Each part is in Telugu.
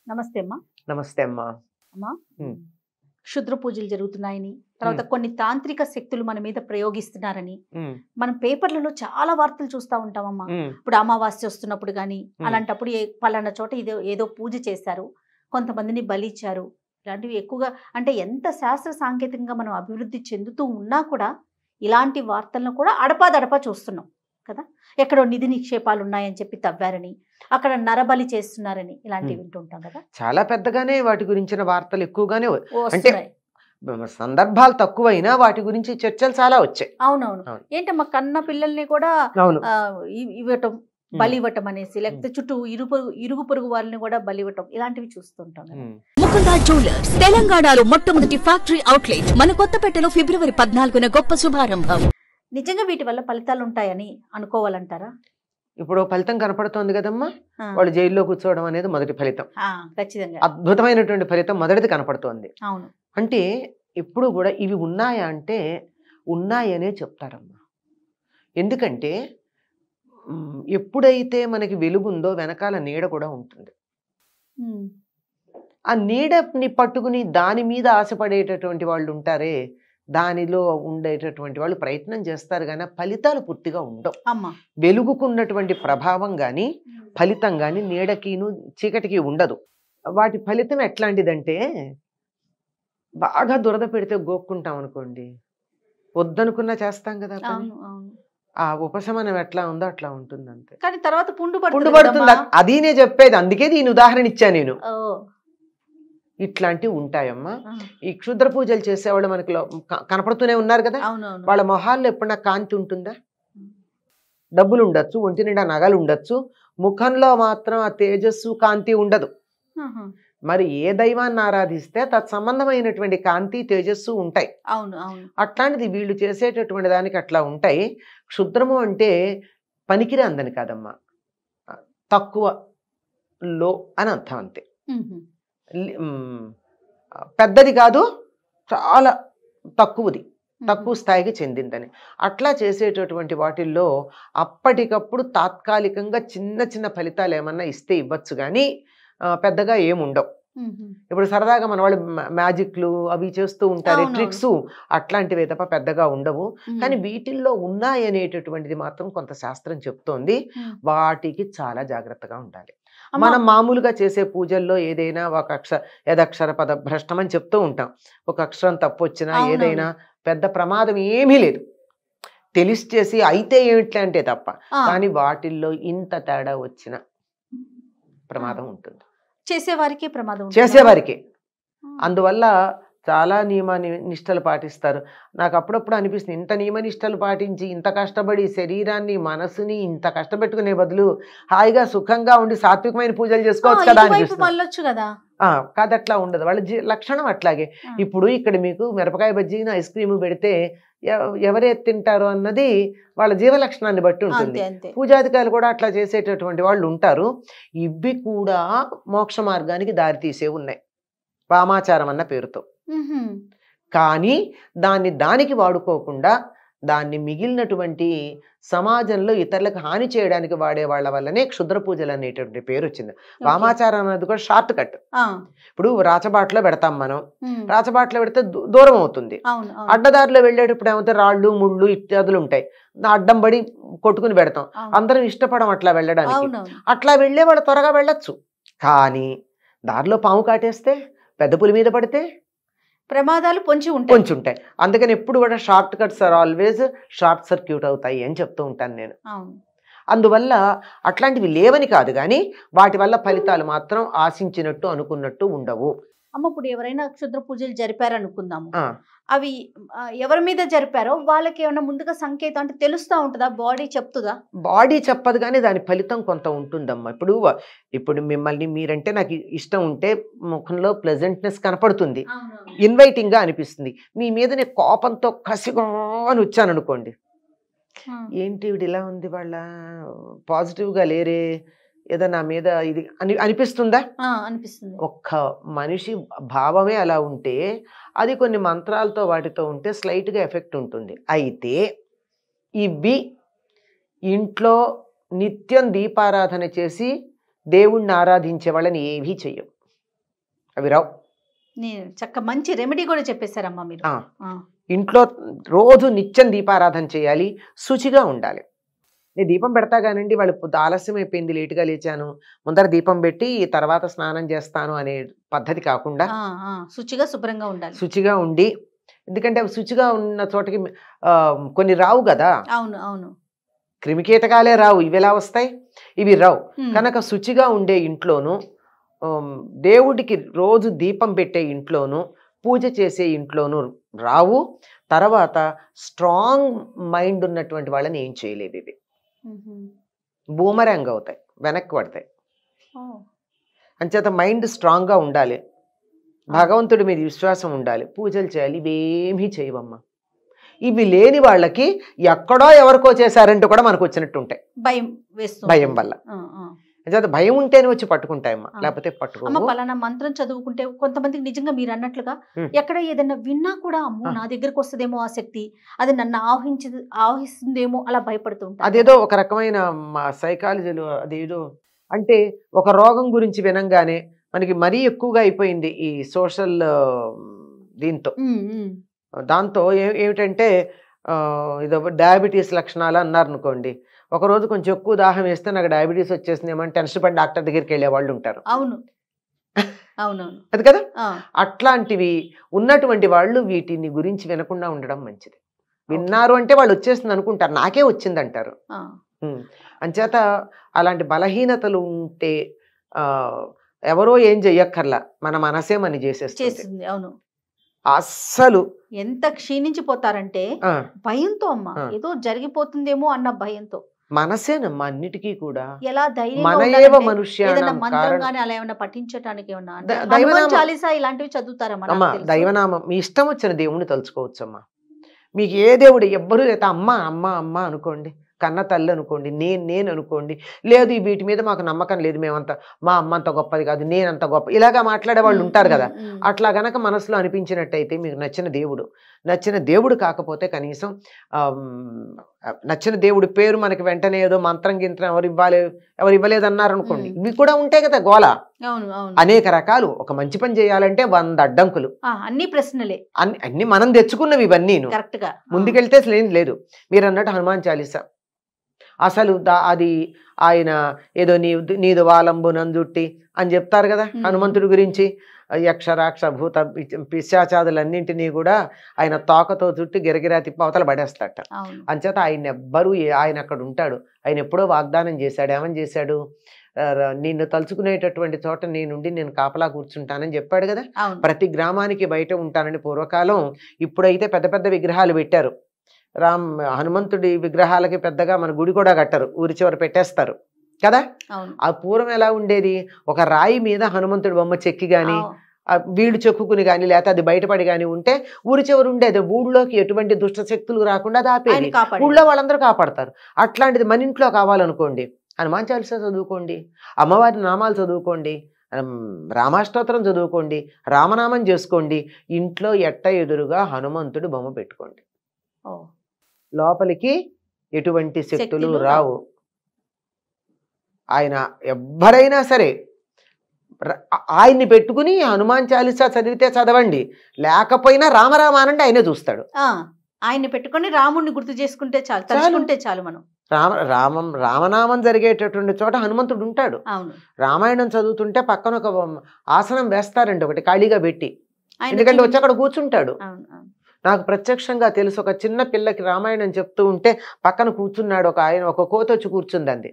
నమస్తే అమ్మా. నమస్తే అమ్మా. అమ్మా, హ్మ్. క్షుద్ర పూజలు జరుగుతున్నాయని, తర్వాత హ్మ్. కొన్ని తాంత్రిక శక్తులు మన మీద ప్రయోగిస్తున్నారని హ్మ్. మనం పేపర్లలో చాలా వార్తలు చూస్తూ ఉంటామమ్మా. హ్మ్. ఇప్పుడు అమావాస్య వస్తున్నప్పుడు కానీ హ్మ్. అలాంటప్పుడు పలానా చోట ఏదో పూజ చేశారు, కొంతమందిని బలి ఇచ్చారు, ఇలాంటివి ఎక్కువగా అంటే ఎంత శాస్త్ర సాంకేతికంగా మనం అభివృద్ధి చెందుతూ ఉన్నా కూడా ఇలాంటి వార్తలను కూడా అడపాదడపా చూస్తున్నాం కదా. ఎక్కడో నిధి నిక్షేపాలు ఉన్నాయని చెప్పి తవ్వారని, అక్కడ నరబలి చేస్తున్నారని ఇలాంటివి హ్మ్. వింటుంటాం కదా. చాలా పెద్దగానే వాటి గురించిన వార్తలు ఎక్కువగానే అంటే వస్తున్నాయి. సందర్భాలు తక్కువైనా వాటి గురించి చర్చలు చాలా వచ్చాయి. అవునవును. అవును. ఏంటమ్మా, కన్న పిల్లల్ని కూడా అవును. ఇవ్వటం, హ్మ్. బలి ఇవ్వటం అనేసి, లేకపోతే చుట్టూ ఇరుగు పొరుగు వాళ్ళని కూడా బలి ఇవ్వటం, ఇలాంటివి చూస్తుంటాం కదా. హ్మ్. ముకుంద జ్యువెలర్స్ తెలంగాణలో మొట్టమొదటి ఫ్యాక్టరీ అవుట్లెట్ మన కొత్తపేటలో ఫిబ్రవరి 14న గొప్ప శుభారంభం. నిజంగా వీటి వల్ల ఫలితాలు ఉంటాయని అనుకోవాలంటారా? ఇప్పుడు ఫలితం కనపడుతోంది కదమ్మా. ఆ, వాళ్ళు జైల్లో కూర్చోవడం అనేది మొదటి ఫలితం. ఖచ్చితంగా. అద్భుతమైనటువంటి ఫలితం మొదటిది కనపడుతోంది. అవును. అంటే ఎప్పుడు కూడా ఇవి ఉన్నాయా అంటే ఉన్నాయనే చెప్తారమ్మా. ఎందుకంటే ఎప్పుడైతే మనకి వెలుగుందో వెనకాల నీడ కూడా ఉంటుంది. ఉమ్, ఆ నీడని పట్టుకుని దాని మీద ఆశపడేటటువంటి వాళ్ళు ఉంటారే, దానిలో ఉండేటటువంటి వాళ్ళు ప్రయత్నం చేస్తారు కానీ ఫలితాలు పూర్తిగా ఉండవు. అమ్మా. వెలుగుకున్నటువంటి ప్రభావం కానీ ఫలితం కానీ నీడకిను చీకటికి ఉండదు. వాటి ఫలితం ఎట్లాంటిదంటే, బాగా దురద పెడితే గోక్కుంటాం అనుకోండి, వద్దనుకున్నా చేస్తాం కదా పని. అవును, అవును. ఆ ఉపశమనం ఎట్లా ఉందో అట్లా ఉంటుంది అంతే. కానీ తర్వాత పుండు పుండు పడుతుంది పడుతుందా? కదమ్మా. అది నేను చెప్పేది, అందుకే దీని ఉదాహరణ ఇచ్చా నేను. ఓ, ఇట్లాంటివి ఉంటాయమ్మా. ఆ, ఈ క్షుద్ర పూజలు చేసేవాళ్ళు మనకి కనపడుతూనే ఉన్నారు కదా. అవునవును. వాళ్ళ మొహాల్లో ఎప్పుడన్నా కాంతి ఉంటుందా? డబ్బులు ఉండొచ్చు, ఒంటి నిండా నగలు ఉండొచ్చు, ముఖంలో మాత్రం ఆ తేజస్సు కాంతి ఉండదు. ఆహా. మరి ఏ దైవాన్ని ఆరాధిస్తే తత్సంబంధమైనటువంటి కాంతి తేజస్సు ఉంటాయి. అవును, అవును. అట్లాంటిది వీళ్ళు చేసేటటువంటి దానికి అట్లా ఉంటాయి. క్షుద్రము అంటే పనికిరా అందని కాదమ్మా, తక్కువ, లో అని అర్థం అంతే. ఉహు. పెద్దది కాదు, చాలా తక్కువది, తక్కువ స్థాయికి చెందిందని. అట్లా చేసేటటువంటి వాటిల్లో అప్పటికప్పుడు తాత్కాలికంగా చిన్న చిన్న ఫలితాలు ఏమన్నా ఇస్తే ఇవ్వచ్చు కానీ పెద్దగా ఏముండవు. ఉహు. ఇప్పుడు సరదాగా మన వాళ్ళు మ్యాజిక్లు అవి చేస్తూ ఉంటారు, అవునవును. ట్రిక్స్, అట్లాంటివి తప్ప పెద్దగా ఉండవు. ఉమ్. కానీ వీటిల్లో ఉన్నాయనేటటువంటిది మాత్రం కొంత శాస్త్రం చెప్తోంది. ఉమ్. వాటికి చాలా జాగ్రత్తగా ఉండాలి. అమ్మా. మనం మామూలుగా చేసే పూజల్లో ఏదైనా ఒక యదక్షర పద భ్రష్టం అని చెప్తూ ఉంటాం. ఒక అక్షరం తప్పు వచ్చినా అవునవును. ఏదైనా పెద్ద ప్రమాదం ఏమీ లేదు, తెలిసి చేసి అయితే ఏమిట్లే అంటే తప్ప. ఆ. కానీ వాటిల్లో ఇంత తేడా వచ్చిన ప్రమాదం ఉంటుంది, చేసేవారికి ప్రమాదం ఉంటుందా? చేసేవారికి. ఆ. అందువల్ల చాలా నియమ నిష్టలు పాటిస్తారు. నాకు అప్పుడప్పుడు అనిపిస్తుంది, ఇంత నియమ నిష్టలు పాటించి ఇంత కష్టపడి శరీరాన్ని మనసుని ఇంత కష్టపెట్టుకునే బదులు హాయిగా సుఖంగా ఉండి సాత్వికమైన పూజలు చేసుకోవచ్చు కదా ఇటువైపు అనిపిస్తుంది. మళ్ళొచ్చు కదా. కాదు, అట్లా ఉండదు. వాళ్ళ లక్షణం అట్లాగే. ఆ. ఇప్పుడు ఇక్కడ మీకు మిరపకాయ బజ్జీని ఐస్ క్రీమ్ పెడితే ఎవరే తింటారు అన్నది వాళ్ళ జీవ లక్షణాన్ని బట్టి ఉంటుంది. అంతే అంతే. పూజాధికారులు కూడా అట్లా చేసేటటువంటి వాళ్ళు ఉంటారు. ఇవి కూడా మోక్ష మార్గానికి దారి తీసే ఉన్నాయి, వామాచారం అన్న పేరుతో. ఉహు. కానీ దానికి వాడుకోకుండా దాన్ని మిగిలినటువంటి సమాజంలో ఇతరులకు హాని చేయడానికి వాడే వాళ్ళ వల్లనే క్షుద్ర పూజలు అనేటువంటి పేరు వచ్చింది. వామాచారం అనేది కూడా షార్ట్ కట్. ఆ. ఇప్పుడు రాచబాటలో పెడతాం మనం, ఉమ్. రాచబాటలో పెడితే దూరం అవుతుంది. అవును, అవును. అడ్డదారిలో వెళ్ళేటప్పుడు ఏమవుతాయి, రాళ్ళు ముళ్ళు ఇత్యాదులు ఉంటాయి, అడ్డం పడి కొట్టుకుని పెడతాం. అవును. అందరం ఇష్టపడం అట్లా వెళ్ళడానికి. అవునవును. అట్లా వెళ్ళే వాళ్ళు త్వరగా వెళ్ళొచ్చు. కానీ దారిలో పాము కాటేస్తే, పెద్ద పులి మీద పడితే ప్రమాదాలు పొంచి ఉంటాయి. కొంచుంటాయి. అందుకని ఎప్పుడు కూడా short cuts are always short circuit అవుతాయి అని చెప్తూ ఉంటాను నేను. అవును. అందువల్ల అట్లాంటివి లేవని కాదు, కానీ వాటి వల్ల ఫలితాలు మాత్రం ఆశించినట్టు అనుకున్నట్టు ఉండవు. అమ్మ, ఇప్పుడు ఎవరైనా క్షుద్ర పూజలు జరిపారనుకుందాము, ఆ, అవి ఎవరి మీద జరిపారో వాళ్ళకి ఏమైనా ముందుగా సంకేతం అంటే తెలుస్తూ ఉంటుందా? బాడీ చెప్తుందా? బాడీ చెప్పదు కానీ దాని ఫలితం కొంత ఉంటుందమ్మా. ఇప్పుడు మిమ్మల్ని మీరంటే నాకు ఇష్టం ఉంటే ముఖంలో ప్లెజెంట్నెస్ కనపడుతుంది, ఇన్వైటింగ్గా అనిపిస్తుంది. మీ మీద నేను కోపంతో కసిగా అని వచ్చాను అనుకోండి, ఏంటి వీడు ఇలా ఉంది, వాళ్ళ పాజిటివ్గా లేరే, ఏదో నా మీద ఇది అనిపిస్తుందా? అనిపిస్తుంది. ఒక్క మనిషి భావమే అలా ఉంటే అది కొన్ని మంత్రాలతో వాటితో ఉంటే స్లైట్గా ఎఫెక్ట్ ఉంటుంది. అయితే ఇవి ఇంట్లో నిత్యం దీపారాధన చేసి దేవుణ్ణి ఆరాధించే వాళ్ళని ఏవీ చెయ్యవు. అవి రావు. చక్క మంచి రెమెడీ కూడా చెప్పేశారమ్మా మీరు. ఇంట్లో రోజు నిత్యం దీపారాధన చేయాలి, శుచిగా ఉండాలి. నేను దీపం పెడతా కానండి, వాళ్ళు ఆలస్యం అయిపోయింది, లేటుగా లేచాను, ముందర దీపం పెట్టి తర్వాత స్నానం చేస్తాను అనే పద్ధతి కాకుండా శుచిగా శుభ్రంగా ఉండాలి, శుచిగా ఉండి. ఎందుకంటే అవి శుచిగా ఉన్న చోటకి కొన్ని రావు కదా. అవును అవును, క్రిమికీటకాలే రావు, ఇవి ఎలా వస్తాయి? ఇవి రావు. కనుక శుచిగా ఉండే ఇంట్లోనూ, దేవుడికి రోజు దీపం పెట్టే ఇంట్లోనూ, పూజ చేసే ఇంట్లోనూ రావు. తర్వాత స్ట్రాంగ్ మైండ్ ఉన్నటువంటి వాళ్ళని ఏం చేయలేదు. ఇవి బూమరాంగ్ అవుతాయి, వెనక్కి పడతాయి. అంచేత మైండ్ స్ట్రాంగ్గా ఉండాలి, భగవంతుడి మీద విశ్వాసం ఉండాలి, పూజలు చేయాలి. ఇవేమీ చేయవమ్మా. ఇవి లేని వాళ్ళకి ఎక్కడో ఎవరికో చేశారంటూ కూడా మనకు వచ్చినట్టు ఉంటాయి, భయం వల్ల. అంచేత భయం ఉంటేనే వచ్చి పట్టుకుంటాయమ్మా, లేకపోతే పట్టుకో. పలానా మంత్రం చదువుకుంటే కొంతమందికి నిజంగా మీరు అన్నట్లుగా ఎక్కడ ఏదైనా విన్నా కూడా అమ్మో నా దగ్గరకు వస్తుందేమో ఆ శక్తి, అది నన్ను ఆవహిస్తుందేమో అలా భయపడుతుంటారు. అదేదో ఒక రకమైన సైకాలజీలో అదేదో అంటే ఒక రోగం గురించి వినంగానే మనకి మరీ ఎక్కువగా అయిపోయింది ఈ సోషల్ దాంతో ఏమిటంటే ఇదో డయాబెటీస్ లక్షణాలు అన్నారు అనుకోండి. ఒకరోజు కొంచెం ఎక్కువ దాహం వేస్తే నాకు డయాబెటీస్ వచ్చేసింది ఏమని టెన్షన్ పడి డాక్టర్ దగ్గరికి వెళ్ళే వాళ్ళు ఉంటారు. అవును అవునవును, అది కదా. అట్లాంటివి ఉన్నటువంటి వాళ్ళు వీటిని గురించి వినకుండా ఉండడం మంచిది. విన్నారు అంటే వాళ్ళు వచ్చేస్తుంది అనుకుంటారు, నాకే వచ్చింది అంటారు. అంచేత అలాంటి బలహీనతలు ఉంటే ఎవరో ఏం చెయ్యక్కర్లా, మన మనసే మన చేసేస్తుంది. అవును, అస్సలు ఎంత క్షీణించిపోతారంటే భయంతో అమ్మా, ఏదో జరిగిపోతుందేమో అన్న భయంతో. మనసేనమ్మా అన్నిటికీ కూడా. ఎలా ధైర్యం, మంత్రంగానే అలా ఏమన్నా పఠించడానికి హనుమాన్ చాలీసా ఇలాంటివి చదువుతారమ్మా? దైవనామం మీ ఇష్టం వచ్చిన దేవుణ్ణి తలుచుకోవచ్చమ్మా. మీకు ఏ దేవుడు ఎవ్వరూ అయితే అమ్మ అమ్మ అమ్మ అనుకోండి, కన్న తల్లి అనుకోండి, నేను అనుకోండి. లేదు వీటి మీద మాకు నమ్మకం లేదు, మేమంతా మా అమ్మ అంత గొప్పది కాదు, నేనంత గొప్ప, ఇలాగా మాట్లాడే వాళ్ళు ఉంటారు కదా. అట్లా గనక మనసులో అనిపించినట్టయితే మీకు నచ్చిన దేవుడు కాకపోతే కనీసం నచ్చిన దేవుడి పేరు మనకి వెంటనే ఏదో మంత్రం గింత్రం ఎవరు ఇవ్వలేదు అన్నారు అనుకోండి, ఇవి కూడా ఉంటాయి కదా గోల. అనేక రకాలు. ఒక మంచి పని చేయాలంటే 100 అడ్డంకులు, అన్ని ప్రశ్నలే, అన్ని మనం తెచ్చుకున్నవి. ఇవన్నీ ముందుకెళ్తే లేదు. మీరు అన్నట్టు హనుమాన్ చాలీసా అసలు అది ఆయన ఏదో నీదు వాలంబు నందుట్టి అని చెప్తారు కదా హనుమంతుడి గురించి. యక్ష రాక్ష భూత పిశాచాదులన్నింటినీ కూడా ఆయన తోకతో చుట్టి గిరగిరా తిప్పి అవతల పడేస్తాట. అంచేత ఆయన అక్కడ ఉంటాడు. ఆయన ఎప్పుడో వాగ్దానం చేశాడు. ఏమని చేశాడు? నిన్ను తలుచుకునేటటువంటి చోట నేను కాపలా కూర్చుంటానని చెప్పాడు కదా. ప్రతి గ్రామానికి బయట ఉంటానని పూర్వకాలం. ఇప్పుడైతే పెద్ద పెద్ద విగ్రహాలు పెట్టారు. హనుమంతుడి విగ్రహాలకి పెద్దగా మన గుడి కూడా కట్టరు, ఊరి చివర పెట్టేస్తారు కదా. ఆ పూర్వం ఎలా ఉండేది? ఒక రాయి మీద హనుమంతుడి బొమ్మ చెక్కి గాని వీళ్ళు చెక్కుకుని కానీ లేకపోతే అది బయటపడి కానీ ఉంటే ఊరి చివరి ఉండేది. ఊళ్ళోకి ఎటువంటి దుష్ట శక్తులు రాకుండా దాపేది. ఊళ్ళో వాళ్ళందరూ కాపాడతారు. అట్లాంటిది మన ఇంట్లో కావాలనుకోండి, హనుమాన్ చాలీసా చదువుకోండి, అమ్మవారి నామాలు చదువుకోండి, రామాష్టోత్తరం చదువుకోండి, రామనామం చేసుకోండి. ఇంట్లో ఎదురుగా హనుమంతుడి బొమ్మ పెట్టుకోండి. లోపలికి ఎటువంటి శక్తులు రావు. ఆయన ఎవ్వరైనా సరే ఆయన్ని పెట్టుకుని హనుమాన్ చాలీసా చదివితే చదవండి, లేకపోయినా రామరామ అనండి, ఆయనే చూస్తాడు. ఆయన్ని పెట్టుకుని రాముడిని గుర్తు చేసుకుంటే చాలు, తలుచుకుంటే చాలు. మనం రామనామం జరిగేటటువంటి చోట హనుమంతుడు ఉంటాడు. రామాయణం చదువుతుంటే పక్కన ఒక ఆసనం వేస్తారండి, ఒకటి ఖాళీగా పెట్టి, ఎందుకంటే వచ్చి అక్కడ కూర్చుంటాడు. నాకు ప్రత్యక్షంగా తెలుసు. ఒక చిన్న పిల్లకి రామాయణం చెప్తూ ఉంటే పక్కన కూర్చున్నాడు ఒక కోత వచ్చి కూర్చుందండి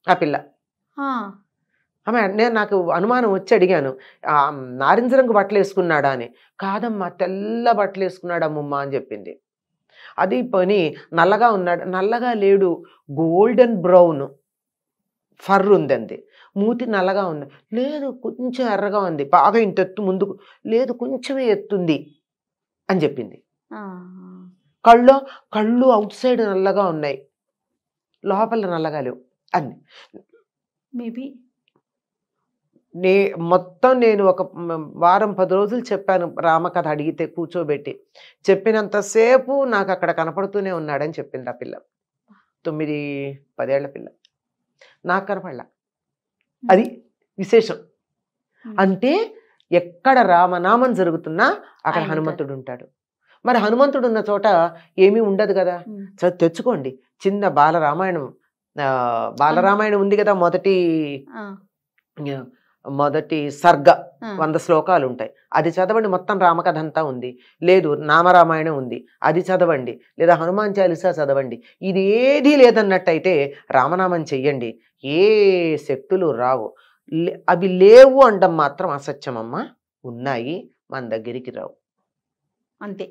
ఆ పిల్ల. నాకు అనుమానం వచ్చి అడిగాను, నారింజ రంగు బట్టలు వేసుకున్నాడా అని. కాదమ్మా, తెల్ల బట్టలు వేసుకున్నాడు అమ్మమ్మ అని చెప్పింది. అది పని నల్లగా ఉన్నాడు. నల్లగా లేడు, గోల్డెన్ బ్రౌన్ ఫర్ ఉందండి. మూతి నల్లగా ఉంది, లేదు కొంచెం ఎర్రగా ఉంది, బాగా ఇంత ఎత్తు ముందుకు లేదు, కొంచెమే ఎత్తుంది అని చెప్పింది. కళ్ళు అవుట్ సైడ్ నల్లగా ఉన్నాయి, లోపల నల్లగా లేవు అని. మేబీ మొత్తం నేను ఒక వారం 10 రోజులు చెప్పాను. రామకథ అడిగితే కూర్చోబెట్టి చెప్పినంతసేపు నాకు అక్కడ కనపడుతూనే ఉన్నాడని చెప్పింది ఆ పిల్ల. 9-10 ఏళ్ల పిల్ల. నాకు కనపడలా. అది విశేషం. అంటే ఎక్కడ రామనామం జరుగుతున్నా అక్కడ ఆయన హనుమంతుడు ఉంటాడు. మరి హనుమంతుడు ఉన్న చోట ఏమీ ఉండదు కదా. తెచ్చుకోండి చిన్న బాలరామాయణం. బాలరామాయణం ఉంది కదా, మొదటి సర్గ 100 శ్లోకాలు ఉంటాయి, అది చదవండి. మొత్తం రామకథ అంతా ఉంది. లేదు నామరామాయణం ఉంది, అది చదవండి. లేదా హనుమాన్ చాలీసా చదవండి. ఇది ఏదీ లేదన్నట్టయితే రామనామం చెయ్యండి. ఏ శక్తులు రావు. అవి లేవు అండం మాత్రం అసత్యమమ్మా. ఉన్నాయి, మన దగ్గరికి రావు అంతే.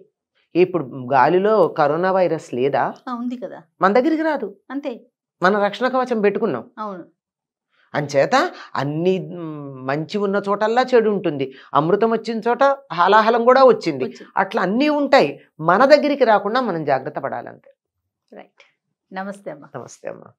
ఇప్పుడు గాలిలో కరోనా వైరస్ లేదా? ఉంది కదా, మన దగ్గరికి రాదు. అంతే. మన రక్షణ కవచం పెట్టుకున్నాం. అవును. అంచేత అన్ని మంచి ఉన్న చోటల్లా చెడు ఉంటుంది. అమృతం వచ్చిన చోట హాలాహలం కూడా వచ్చింది. అట్లా అన్నీ ఉంటాయి. మన దగ్గరికి రాకుండా మనం జాగ్రత్త పడాలంతే. రైట్. నమస్తే అమ్మా. నమస్తే అమ్మా.